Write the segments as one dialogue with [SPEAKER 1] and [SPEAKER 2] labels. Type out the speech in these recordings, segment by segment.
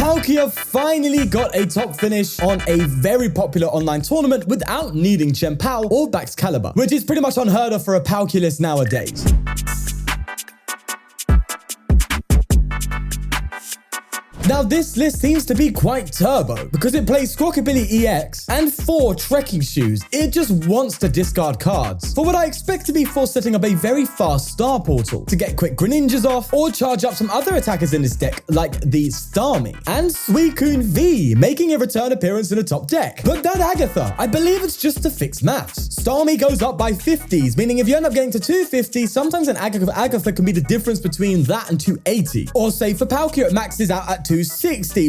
[SPEAKER 1] Palkia finally got a top finish on a very popular online tournament without needing PAL or Baxcalibur, which is pretty much unheard of for a Palkia list nowadays. Now, this list seems to be quite turbo because it plays Squawkabilly EX and 4 Trekking Shoes. It just wants to discard cards for what I expect to be for setting up a very fast star portal to get quick Greninjas off or charge up some other attackers in this deck like the Starmie and Suicune V making a return appearance in the top deck. But that Agatha, I believe it's just to fix maths. Starmie goes up by 50s, meaning if you end up getting to 250, sometimes an Agatha can be the difference between that and 280. Or say for Palkia, it maxes out at 260.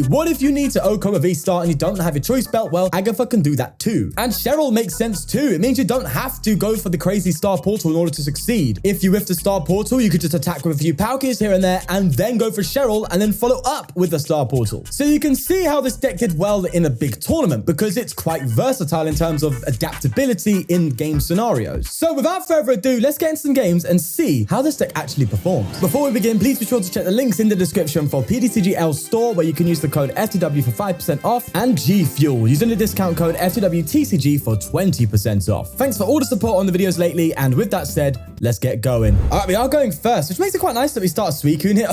[SPEAKER 1] What if you need to Iono VSTAR and you don't have your choice belt? Well, Agatha can do that too. And Cheryl makes sense too. It means you don't have to go for the crazy star portal in order to succeed. If you whiff the star portal, you could just attack with a few Palkias here and there and then go for Cheryl and then follow up with the star portal. So you can see how this deck did well in a big tournament because it's quite versatile in terms of adaptability in game scenarios. So without further ado, let's get into some games and see how this deck actually performs. Before we begin, please be sure to check the links in the description for ptcgl store, where you can use the code FTW for 5% off, and G Fuel using the discount code FTWTCG for 20% off. Thanks for all the support on the videos lately, and with that said, let's get going. All right, we are going first, which makes it quite nice that we start Suicune here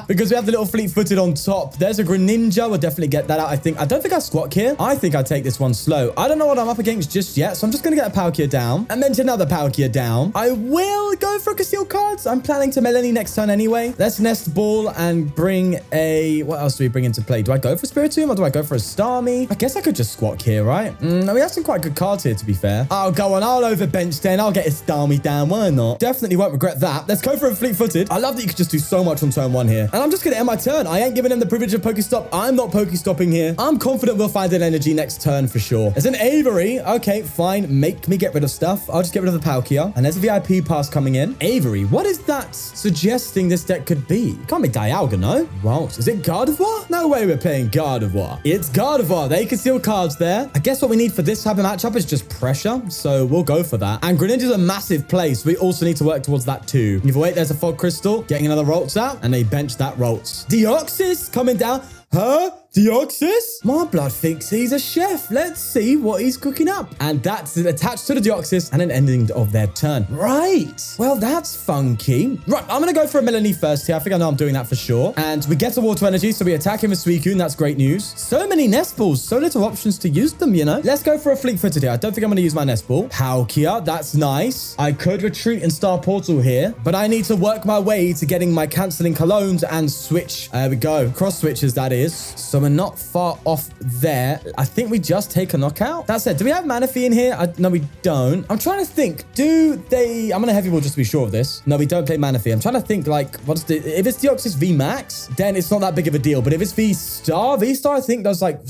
[SPEAKER 1] because we have the little fleet-footed on top. There's a Greninja. We'll definitely get that out, I think. I don't think I squawk here. I think I take this one slow. I don't know what I'm up against just yet, so I'm just going to get a Palkia down and then another Palkia down. I will go for concealed cards. I'm planning to Melony next turn anyway. Let's Nest Ball and bring a... What else do we bring into play? Do I go for Spiritomb or do I go for a Starmie? I guess I could just squawk here, right? No, we have some quite good cards here, to be fair. I'll go on. I'll overbench then. I'll get a Starmie down. Why not? Definitely won't regret that. Let's go for a fleet-footed. I love that you could just do so much on turn 1 here. And I'm just going to end my turn. I ain't giving him the privilege of PokéStop. I'm not PokéStopping here. I'm confident we'll find an energy next turn for sure. There's an Avery. Okay, fine. Make me get rid of stuff. I'll just get rid of the Palkia. And there's a VIP pass coming in. Avery. What is that suggesting this deck could be? It can't be Dialga, no? Wow. Is it Gardevoir? No way we're playing Gardevoir. It's Gardevoir. They can steal cards there. I guess what we need for this type of matchup is just pressure. So we'll go for that. And Greninja's a massive play, so we also need to work towards that too. Either way, there's a Fog Crystal. Getting another Rolts out. And they bench that Rolts. Deoxys coming down. Huh? Deoxys? My blood thinks he's a chef. Let's see what he's cooking up. And that's attached to the Deoxys and an ending of their turn. Right. Well, that's funky. Right, I'm going to go for a Melony first here. I think I know I'm doing that for sure. And we get a Water Energy, so we attack him with Suicune. That's great news. So many Nest Balls. So little options to use them, you know? Let's go for a Fleet-Footed here. I don't think I'm going to use my Nest Ball. Palkia, that's nice. I could retreat and Star Portal here, but I need to work my way to getting my Canceling Colognes and Switch. There we go. Cross Switches, that is. So we're not far off there. I think we just take a knockout. That said, do we have Manaphy in here? No, we don't. I'm trying to think. Do they... I'm going to Heavy Ball just to be sure of this. No, we don't play Manaphy. I'm trying to think, like, what's the... If it's Deoxys V Max, then it's not that big of a deal. But if it's V-Star, V-Star, I think does, like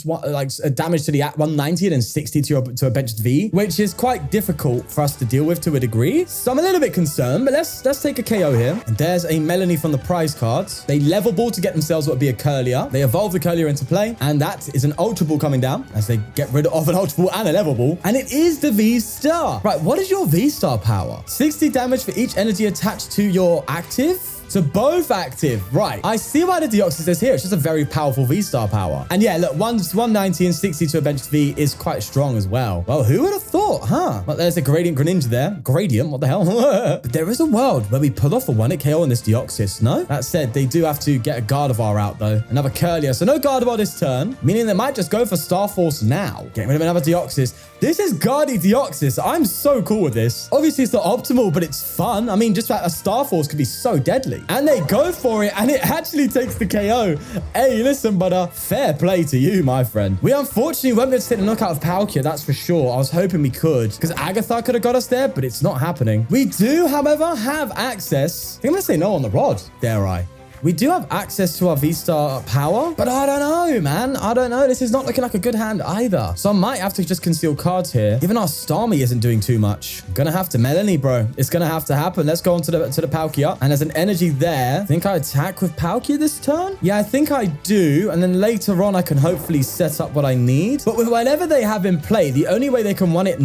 [SPEAKER 1] damage to the 190 and then 60 to a benched V, which is quite difficult for us to deal with to a degree. So I'm a little bit concerned, but let's take a KO here. And there's a Melony from the prize cards. They level ball to get themselves what would be a Curlier. They evolve the Curlier into play, and that is an Ultra Ball coming down as they get rid of an Ultra Ball and a Level Ball, and it is the V-Star. Right, what is your V-Star power? 60 damage for each energy attached to your active? So both active. Right. I see why the Deoxys is here. It's just a very powerful V-Star power. And yeah, look, 190 and 60 to a benched V is quite strong as well. Well, who would have thought, huh? Well, there's a Gradient Greninja there. Gradient, what the hell? But there is a world where we pull off a 1-hit KO on this Deoxys, no? That said, they do have to get a Gardevoir out, though. Another Curlier. So no Gardevoir this turn, meaning they might just go for Star Force now. Getting rid of another Deoxys. This is Guardy Deoxys. I'm so cool with this. Obviously, it's not optimal, but it's fun. I mean, just a Star Force could be so deadly. And they go for it, and it actually takes the KO. Hey, listen, brother. Fair play to you, my friend. We unfortunately won't be able to take the knockout of Palkia, that's for sure. I was hoping we could, because Agatha could have got us there, but it's not happening. We do, however, have access. I think I'm going to say no on the rod, dare I. We do have access to our V-Star power, but I don't know, man. I don't know. This is not looking like a good hand either. So I might have to just conceal cards here. Even our Starmie isn't doing too much. I'm gonna have to Melony, bro. It's gonna have to happen. Let's go on to the Palkia. And there's an energy there. I think I attack with Palkia this turn? Yeah, I think I do. And then later on, I can hopefully set up what I need. But with whatever they have in play, the only way they can run it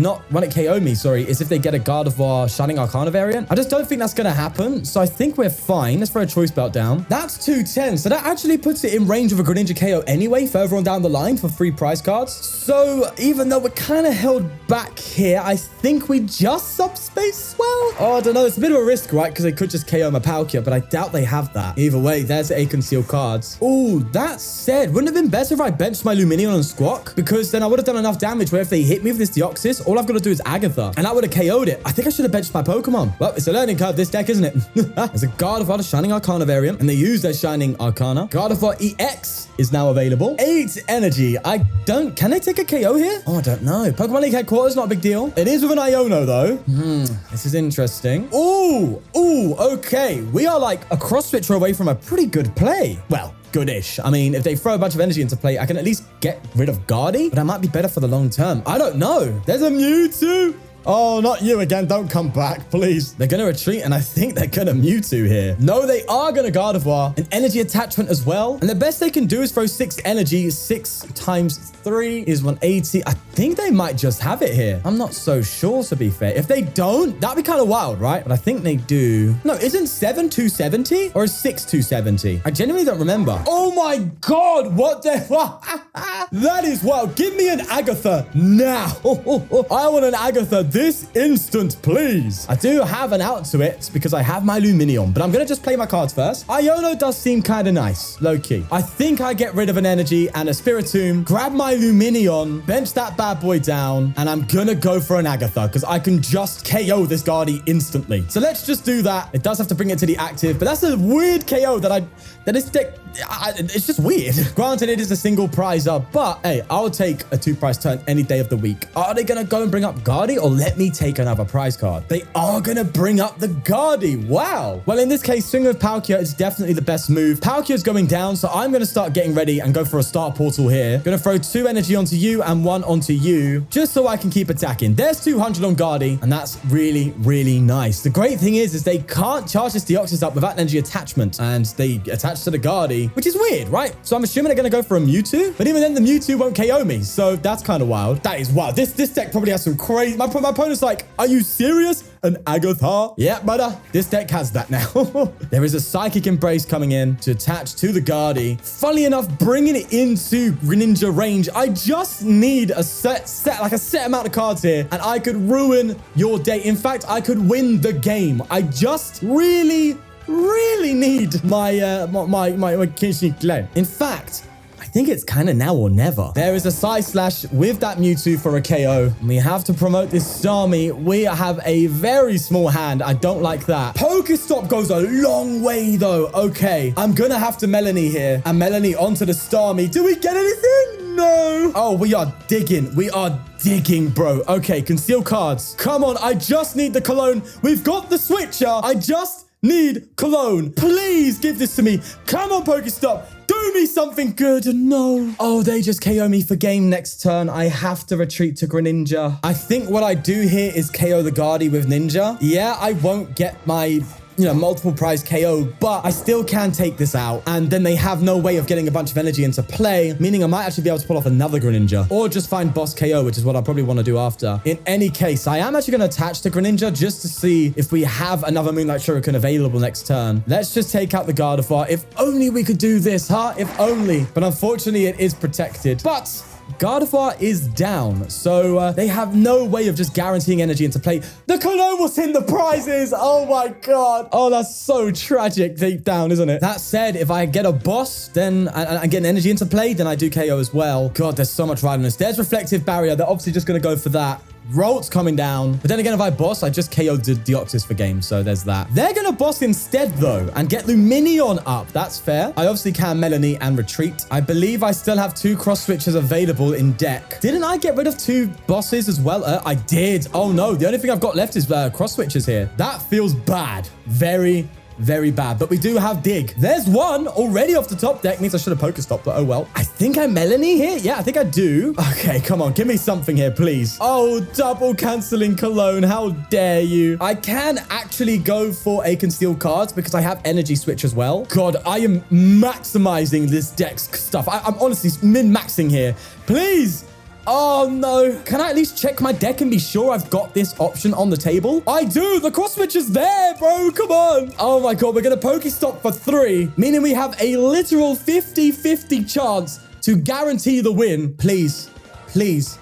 [SPEAKER 1] KO me, sorry, is if they get a Gardevoir Shining Arcana variant. I just don't think that's gonna happen. So I think we're fine. Let's throw a choice belt down. down. That's 210. So that actually puts it in range of a Greninja KO anyway, further on down the line for free prize cards. So even though we're kind of held back here, I think we just subspace Swell. Oh, I don't know. It's a bit of a risk, right? Because they could just KO my Palkia, but I doubt they have that. Either way, there's a concealed cards. Oh, that said, wouldn't it have been better if I benched my Lumineon on Squawk? Because then I would have done enough damage where if they hit me with this Deoxys, all I've got to do is Agatha, and I would have KO'd it. I think I should have benched my Pokemon. Well, it's a learning curve, this deck, isn't it? There's a Gardevoir, the Shining Arcana variant, and they use their Shining Arcana. Gardevoir EX is now available. 8 energy. Can they take a KO here? Oh, I don't know. Pokemon League headquarters, not a big deal. It is with an Iono, though. This is interesting. Ooh, okay. We are like a cross switcher away from a pretty good play. Well, goodish. I mean, if they throw a bunch of energy into play, I can at least get rid of Guardy, but that might be better for the long term. I don't know. There's a Mewtwo. Oh, not you again. Don't come back, please. They're going to retreat, and I think they're going to Mewtwo here. No, they are going to Gardevoir. An energy attachment as well. And the best they can do is throw 6 energy. 6 times 3 is 180. I think they might just have it here. I'm not so sure, to be fair. If they don't, that'd be kind of wild, right? But I think they do. No, isn't 7 270? Or is 6 270? I genuinely don't remember. Oh my God, what the... That is wild. Give me an Agatha now. I want an Agatha this instant, please. I do have an out to it because I have my Lumineon, but I'm going to just play my cards first. Iono does seem kind of nice, low-key. I think I get rid of an energy and a Spiritomb, grab my Lumineon, bench that bad boy down, and I'm going to go for an Agatha because I can just KO this Guardy instantly. So let's just do that. It does have to bring it to the active, but that's a weird KO it's just weird. Granted, it is a single prizer, but hey, I'll take a 2-prize turn any day of the week. Are they going to go and bring up Guardy, or let me take another prize card? They are going to bring up the Guardy. Wow. Well, in this case, swing with Palkia is definitely the best move. Palkia is going down, so I'm going to start getting ready and go for a Star Portal here. Going to throw 2 energy onto you and 1 onto you, just so I can keep attacking. There's 200 on Guardy, and that's really, really nice. The great thing is they can't charge this Deoxys up without an energy attachment, and they attach to the Guardy, which is weird, right? So I'm assuming they're going to go for a Mewtwo, but even then the Mewtwo won't KO me. So that's kind of wild. That is wild. This deck probably has some crazy... My opponent's like, are you serious? An Agatha? Yeah, brother. This deck has that now. There is a Psychic Embrace coming in to attach to the Guardy. Funnily enough, bringing it into Greninja range. I just need a set amount of cards here, and I could ruin your day. In fact, I could win the game. I just really need my tcglive. In fact, I think it's kind of now or never. There is a Side Slash with that Mewtwo for a KO. We have to promote this Starmie. We have a very small hand. I don't like that. PokéStop goes a long way, though. Okay, I'm going to have to Melony here. And Melony onto the Starmie. Do we get anything? No. Oh, we are digging. We are digging, bro. Okay, conceal cards. Come on, I just need the Cologne. We've got the Switcher. I just need Cologne. Please give this to me. Come on, PokéStop. Do me something good. No. Oh, they just KO me for game next turn. I have to retreat to Greninja. I think what I do here is KO the Guardy with Ninja. Yeah, I won't get my... multiple prize KO, but I still can take this out. And then they have no way of getting a bunch of energy into play, meaning I might actually be able to pull off another Greninja or just find boss KO, which is what I probably want to do after. In any case, I am actually going to attach to Greninja just to see if we have another Moonlight Shuriken available next turn. Let's just take out the Gardevoir. If only we could do this, huh? If only. But unfortunately, it is protected. But Gardevoir is down, so they have no way of just guaranteeing energy into play. The Cologne was in the prizes. Oh my God. Oh, that's so tragic deep down, isn't it? That said, if I get a boss, then I get an energy into play, then I do KO as well. God, there's so much randomness. There's Reflective Barrier. They're obviously just going to go for that. Rolt's coming down. But then again, if I boss, I just KO'd the Deoxys for game, so there's that. They're going to boss instead, though, and get Lumineon up. That's fair. I obviously can Melony and retreat. I believe I still have 2 cross switches available in deck. Didn't I get rid of 2 bosses as well? I did. Oh, no. The only thing I've got left is cross switches here. That feels bad. Very bad. But we do have Dig. There's one already off the top deck. Means I should have PokéStop, but oh well. I think I Melony here. Yeah, I think I do. Okay, come on. Give me something here, please. Oh, double Canceling Cologne. How dare you? I can actually go for a concealed card because I have Energy Switch as well. God, I am maximizing this deck's stuff. I'm honestly min-maxing here. Please. Oh, no. Can I at least check my deck and be sure I've got this option on the table? I do. The Cross Switch is there, bro. Come on. Oh, my God. We're going to PokéStop for 3, meaning we have a literal 50-50 chance to guarantee the win. Please, please,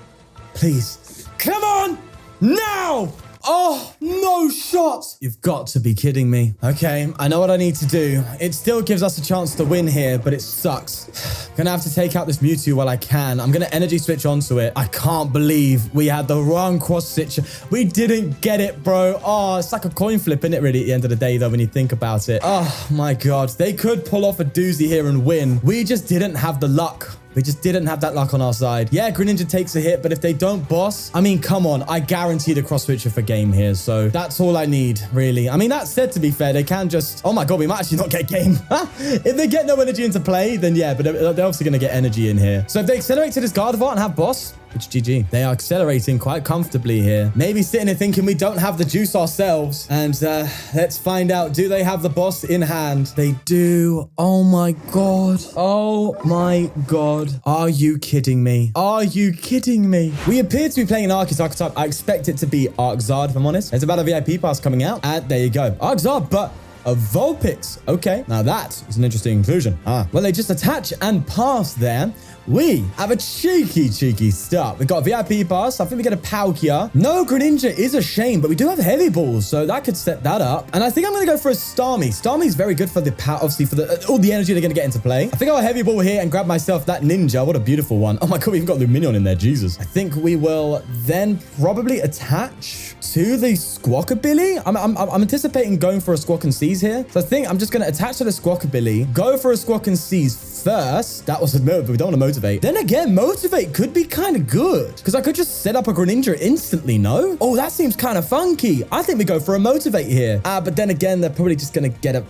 [SPEAKER 1] please. Come on. Now. Oh, no shot. You've got to be kidding me. Okay, I know what I need to do. It still gives us a chance to win here, but it sucks. Gonna have to take out this Mewtwo while I can. I'm gonna energy switch onto it. I can't believe we had the wrong cross switch. We didn't get it, bro. Oh, it's like a coin flip, isn't it, really, at the end of the day, though, when you think about it. Oh, my God. They could pull off a doozy here and win. We just didn't have the luck. We just didn't have that luck on our side. Yeah, Greninja takes a hit, but if they don't boss, I mean, come on. I guarantee the Cross Switcher for game here. So that's all I need, really. I mean, that said, to be fair, they can just... Oh, my God, we might actually not get game. If they get no energy into play, then yeah, but they're obviously going to get energy in here. So if they accelerate to this Gardevoir and have boss... It's GG. They are accelerating quite comfortably here. Maybe sitting here thinking we don't have the juice ourselves. And let's find out. Do they have the boss in hand? They do. Oh my God. Oh my God. Are you kidding me? Are you kidding me? We appear to be playing an Archetype. I expect it to be Arczard, if I'm honest. There's a Battle VIP Pass coming out. And there you go. Arczard, but... a Vulpix. Okay, now that is an interesting inclusion. Well, they just attach and pass there. We have a cheeky start. We've got a VIP pass. I think we get a Palkia. No Greninja is a shame, but we do have heavy balls, so that could set that up. And I think I'm going to go for a Starmie. Starmie's very good for the power, obviously, for the all the energy they're going to get into play. I think I'll heavy ball here and grab myself that Ninja. What a beautiful one. Oh my God, we even got Lumineon in there. Jesus. I think we will then probably attach to the Squawkabilly. I'm anticipating going for a Squawk and Seize here. So I think I'm just going to attach to the Squawkabilly, go for a Squawk and Seize first. That was a move, but we don't want to motivate. Then again, motivate could be kind of good because I could just set up a Greninja instantly, no? Oh, that seems kind of funky. I think we go for a motivate here. But then again, they're probably just going to get a...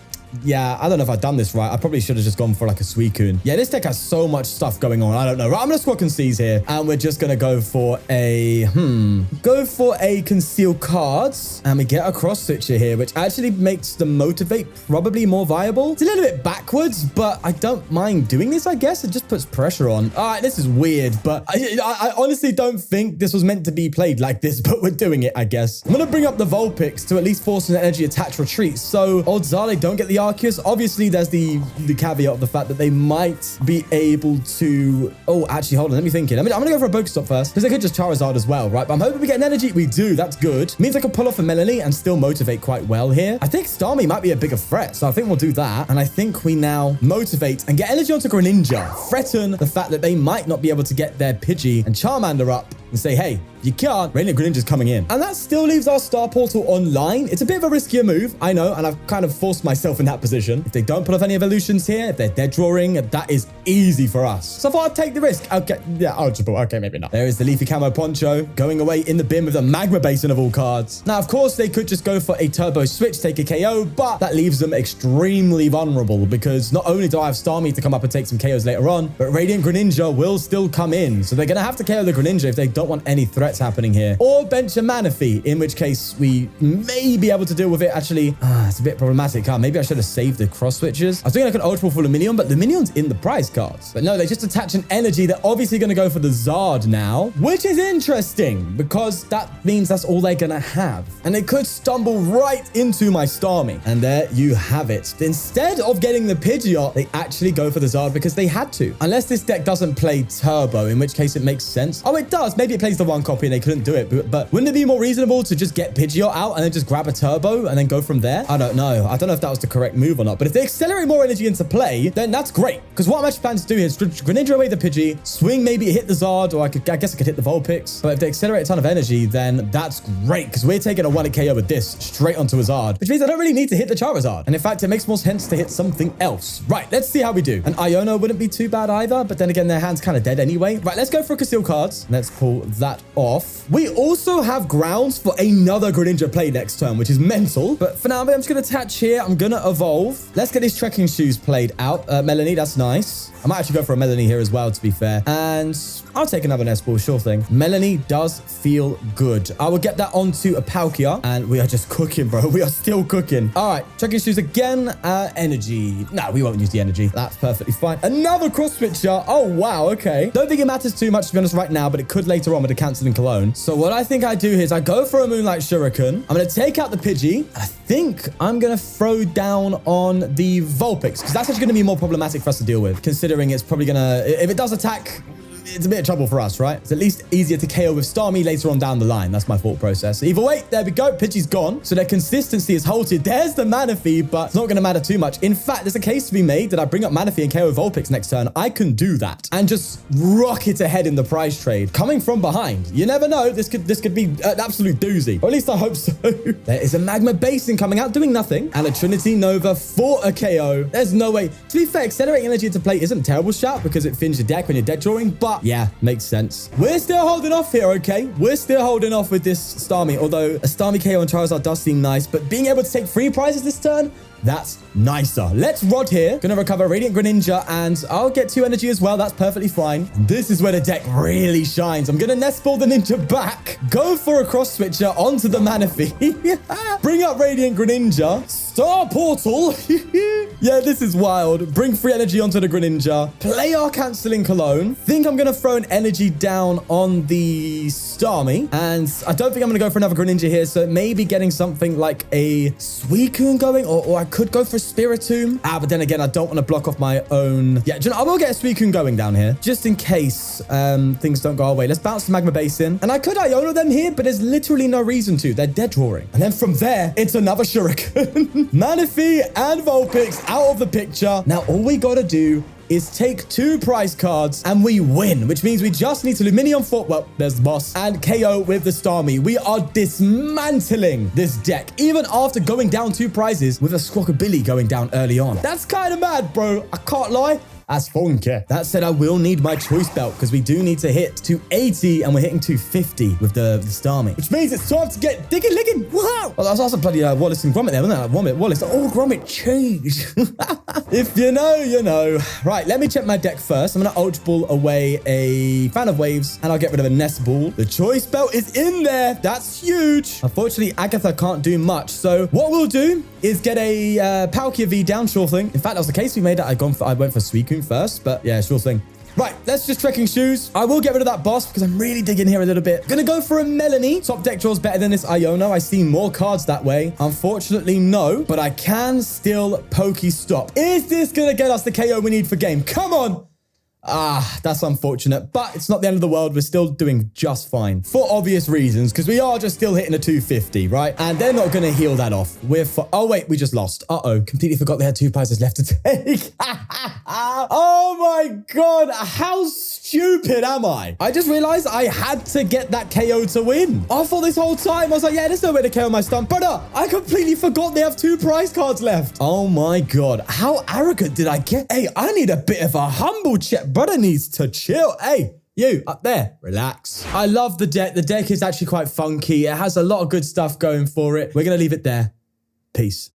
[SPEAKER 1] Yeah, I don't know if I've done this right. I probably should have just gone for like a Suicune. Yeah, this deck has so much stuff going on. I don't know. Right, I'm going to Squawk and Seize here. And we're just going to go for a... Go for a Conceal Cards. And we get a Cross Switcher here, which actually makes the Motivate probably more viable. It's a little bit backwards, but I don't mind doing this, I guess. It just puts pressure on. All right, this is weird, but I honestly don't think this was meant to be played like this, but we're doing it, I guess. I'm going to bring up the Vulpix to at least force an energy attach retreat. So odds are they don't get the Arceus. Obviously, there's the caveat of the fact that they might be able to... Oh, actually, hold on. Let me think. I'm going to go for a PokéStop first because they could just Charizard as well, right? But I'm hoping we get an energy. We do. That's good. Means I can pull off a Melony and still motivate quite well here. I think Starmie might be a bigger threat, so I think we'll do that. And I think we now motivate and get energy onto Greninja. Threaten the fact that they might not be able to get their Pidgey and Charmander up and say, hey, you can't. Radiant Greninja's coming in. And that still leaves our Star Portal online. It's a bit of a riskier move, I know, and I've kind of forced myself in that position. If they don't pull off any evolutions here, if they're dead drawing, that is easy for us. So I thought I'd take the risk. Okay, yeah, eligible. Okay, maybe not. There is the Leafy Camo Poncho going away in the bin with the Magma Basin of all cards. Now, of course, they could just go for a Turbo Switch, take a KO, but that leaves them extremely vulnerable because not only do I have Starmie to come up and take some KOs later on, but Radiant Greninja will still come in. So they're going to have to KO the Greninja if they don't want any threats happening here. Or bench a Manaphy, in which case we may be able to deal with it. Actually, it's a bit problematic. Maybe I should have saved the Cross Switches. I was thinking I could Ultra Ball for Lumineon, but Lumineon's in the prize cards. But no, they just attach an energy. They're obviously going to go for the Zard now, which is interesting because that means that's all they're going to have. And they could stumble right into my Starmie. And there you have it. Instead of getting the Pidgeot, they actually go for the Zard because they had to. Unless this deck doesn't play Turbo, in which case it makes sense. Oh, it does. Maybe it plays the one copy and they couldn't do it. But wouldn't it be more reasonable to just get Pidgeot out and then just grab a Turbo and then go from there? I don't know. I don't know if that was the correct move or not. But if they accelerate more energy into play, then that's great. Because what I'm actually planning to do here is Greninja away the Pidgey, swing, maybe hit the Zard, or I guess I could hit the Vulpix. But if they accelerate a ton of energy, then that's great. Because we're taking a 1-hit KO with this straight onto a Zard, which means I don't really need to hit the Charizard. And in fact, it makes more sense to hit something else. Right, let's see how we do. And Iono wouldn't be too bad either. But then again, their hand's kind of dead anyway. Right, let's go for Conceal Cards. Let's pull that off. We also have grounds for another Greninja play next turn, which is mental. But for now, I'm just going to attach here. I'm going to evolve. Let's get these Trekking Shoes played out. Melony, that's nice. I might actually go for a Melony here as well, to be fair. And I'll take another Nest Ball, sure thing. Melony does feel good. I will get that onto a Palkia. And we are just cooking, bro. We are still cooking. All right, Trekking Shoes again. Energy. No, we won't use the energy. That's perfectly fine. Another Cross Switcher. Oh, wow, okay. Don't think it matters too much, to be honest, right now, but it could later on with the Canceling Cologne. So what I think I do here is I go for a Moonlight Shuriken. I'm going to take out the Pidgey. I think I'm going to throw down on the Vulpix, because that's actually going to be more problematic for us to deal with, considering it's probably going to, if it does attack, it's a bit of trouble for us, right? It's at least easier to KO with Starmie later on down the line. That's my thought process. Either way, there we go. Pidgey's gone. So their consistency is halted. There's the Manaphy, but it's not going to matter too much. In fact, there's a case to be made that I bring up Manaphy and KO Vulpix next turn. I can do that and just rocket ahead in the prize trade. Coming from behind. You never know. This could be an absolute doozy. Or at least I hope so. There is a Magma Basin coming out doing nothing. And a Trinity Nova for a KO. There's no way. To be fair, accelerating energy into play isn't a terrible shout because it finishes your deck when you're dead drawing, but yeah, makes sense. We're still holding off here, okay? We're still holding off with this Starmie, although a Starmie KO on Charizard does seem nice, but being able to take 3 prizes this turn, that's nicer. Let's Rod here. Gonna recover Radiant Greninja, and I'll get 2 energy as well. That's perfectly fine. This is where the deck really shines. I'm gonna Nest Ball the Ninja back. Go for a Cross Switcher onto the Manaphy. Bring up Radiant Greninja. Star Portal. Yeah, this is wild. Bring 3 energy onto the Greninja. Play our Canceling Cologne. Think I'm gonna throw an energy down on the Starmie, and I don't think I'm gonna go for another Greninja here, so maybe getting something like a Suicune going, or I could go for a Spiritomb. But then again, I don't want to block off my own. Yeah, I will get a Suicune going down here, just in case things don't go our way. Let's bounce the Magma Basin. And I could Iono them here, but there's literally no reason to. They're dead drawing. And then from there, it's another Shuriken. Manaphy and Vulpix out of the picture. Now, all we got to do is take 2 prize cards and we win, which means we just need to Lumineon V, well, there's the boss, and KO with the Starmie. We are dismantling this deck, even after going down 2 prizes with a Squawkabilly going down early on. That's kind of mad, bro. I can't lie. That's funky. That said, I will need my choice belt because we do need to hit 280 and we're hitting 250 with the Starmie, which means it's time to get digging, ligging. Wow. Well, that was also bloody Wallace and Gromit there, wasn't it? Like, Wallace. Oh, Gromit change. If you know, you know. Right, let me check my deck first. I'm going to Ultra Ball away a Fan of Waves and I'll get rid of a Nest Ball. The choice belt is in there. That's huge. Unfortunately, Agatha can't do much. So what we'll do is get a Palkia V down, sure thing. In fact, that was the case we made. I went for Suicune first, but yeah, sure thing. Right, let's just Trekking Shoes. I will get rid of that boss because I'm really digging here a little bit. Gonna go for a Melony. Top deck draws better than this Iono. I see more cards that way. Unfortunately, no, but I can still PokéStop. Is this gonna get us the KO we need for game? Come on. That's unfortunate, but it's not the end of the world. We're still doing just fine for obvious reasons, because we are just still hitting a 250, right? And they're not going to heal that off. Oh, wait, we just lost. Completely forgot they had 2 prizes left to take. Oh my God. How stupid am I? I just realized I had to get that KO to win. I thought this whole time, I was like, yeah, there's no way to KO my stun. Brother, I completely forgot they have 2 prize cards left. Oh my God. How arrogant did I get? Hey, I need a bit of a humble check. Brother needs to chill. Hey, you up there, relax. I love the deck. The deck is actually quite funky. It has a lot of good stuff going for it. We're going to leave it there. Peace.